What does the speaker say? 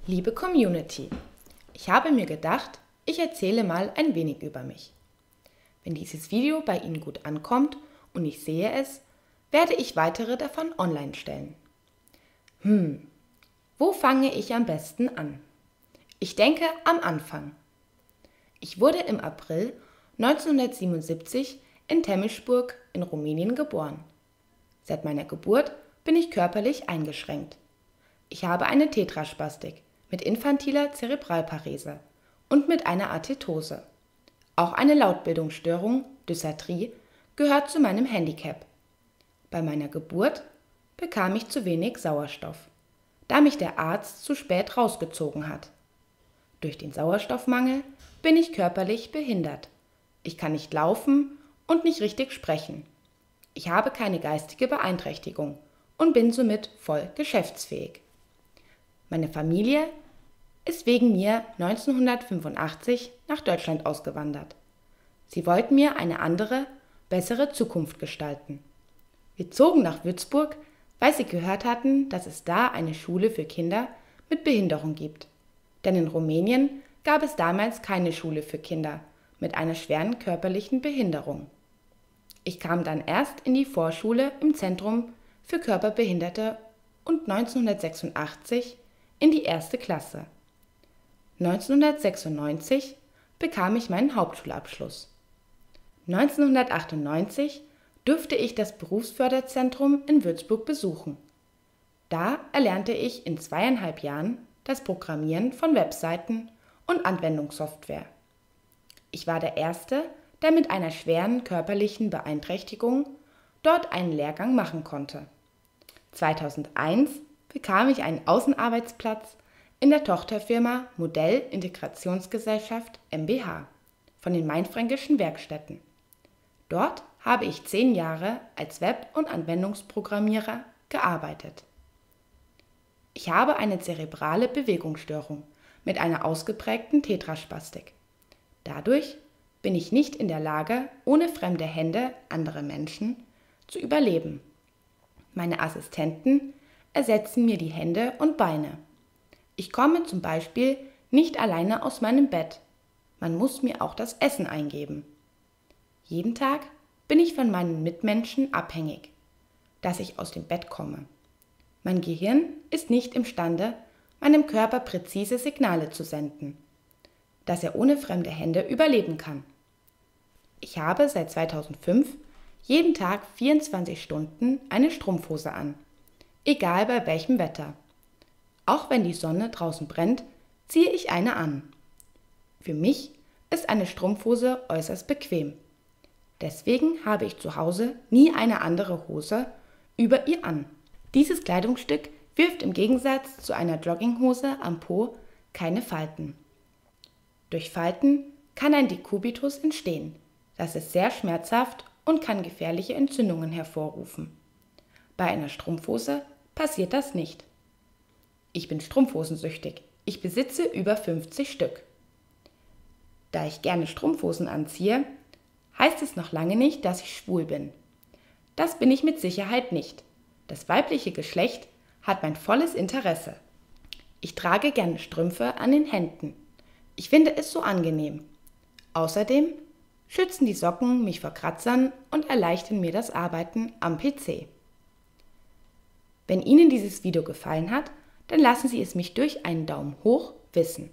Liebe Community, ich habe mir gedacht, ich erzähle mal ein wenig über mich. Wenn dieses Video bei Ihnen gut ankommt und ich sehe es, werde ich weitere davon online stellen. Wo fange ich am besten an? Ich denke am Anfang. Ich wurde im April 1977 in Temesburg in Rumänien geboren. Seit meiner Geburt bin ich körperlich eingeschränkt. Ich habe eine Tetraspastik mit infantiler Zerebralparese und mit einer Atetose. Auch eine Lautbildungsstörung, Dysarthrie, gehört zu meinem Handicap. Bei meiner Geburt bekam ich zu wenig Sauerstoff, da mich der Arzt zu spät rausgezogen hat. Durch den Sauerstoffmangel bin ich körperlich behindert. Ich kann nicht laufen und nicht richtig sprechen. Ich habe keine geistige Beeinträchtigung und bin somit voll geschäftsfähig. Meine Familie ist wegen mir 1985 nach Deutschland ausgewandert. Sie wollten mir eine andere, bessere Zukunft gestalten. Wir zogen nach Würzburg, weil sie gehört hatten, dass es da eine Schule für Kinder mit Behinderung gibt. Denn in Rumänien gab es damals keine Schule für Kinder mit einer schweren körperlichen Behinderung. Ich kam dann erst in die Vorschule im Zentrum für Körperbehinderte und 1986 in die 1. Klasse. 1996 bekam ich meinen Hauptschulabschluss. 1998 durfte ich das Berufsförderzentrum in Würzburg besuchen. Da erlernte ich in 2,5 Jahren das Programmieren von Webseiten und Anwendungssoftware. Ich war der Erste, der mit einer schweren körperlichen Beeinträchtigung dort einen Lehrgang machen konnte. 2001 bekam ich einen Außenarbeitsplatz in der Tochterfirma Modell Integrationsgesellschaft mbH von den Mainfränkischen Werkstätten. Dort habe ich 10 Jahre als Web- und Anwendungsprogrammierer gearbeitet. Ich habe eine zerebrale Bewegungsstörung mit einer ausgeprägten Tetraspastik. Dadurch bin ich nicht in der Lage, ohne fremde Hände anderer Menschen zu überleben. Meine Assistenten ersetzen mir die Hände und Beine. Ich komme zum Beispiel nicht alleine aus meinem Bett. Man muss mir auch das Essen eingeben. Jeden Tag bin ich von meinen Mitmenschen abhängig, dass ich aus dem Bett komme. Mein Gehirn ist nicht imstande, meinem Körper präzise Signale zu senden, dass er ohne fremde Hände überleben kann. Ich habe seit 2005 jeden Tag 24 Stunden eine Strumpfhose an, egal bei welchem Wetter. Auch wenn die Sonne draußen brennt, ziehe ich eine an. Für mich ist eine Strumpfhose äußerst bequem. Deswegen habe ich zu Hause nie eine andere Hose über ihr an. Dieses Kleidungsstück wirft im Gegensatz zu einer Jogginghose am Po keine Falten. Durch Falten kann ein Dekubitus entstehen. Das ist sehr schmerzhaft und kann gefährliche Entzündungen hervorrufen. Bei einer Strumpfhose passiert das nicht. Ich bin strumpfhosensüchtig. Ich besitze über 50 Stück. Da ich gerne Strumpfhosen anziehe, heißt es noch lange nicht, dass ich schwul bin. Das bin ich mit Sicherheit nicht. Das weibliche Geschlecht hat mein volles Interesse. Ich trage gerne Strümpfe an den Händen. Ich finde es so angenehm. Außerdem schützen die Socken mich vor Kratzern und erleichtern mir das Arbeiten am PC. Wenn Ihnen dieses Video gefallen hat, dann lassen Sie es mich durch einen Daumen hoch wissen.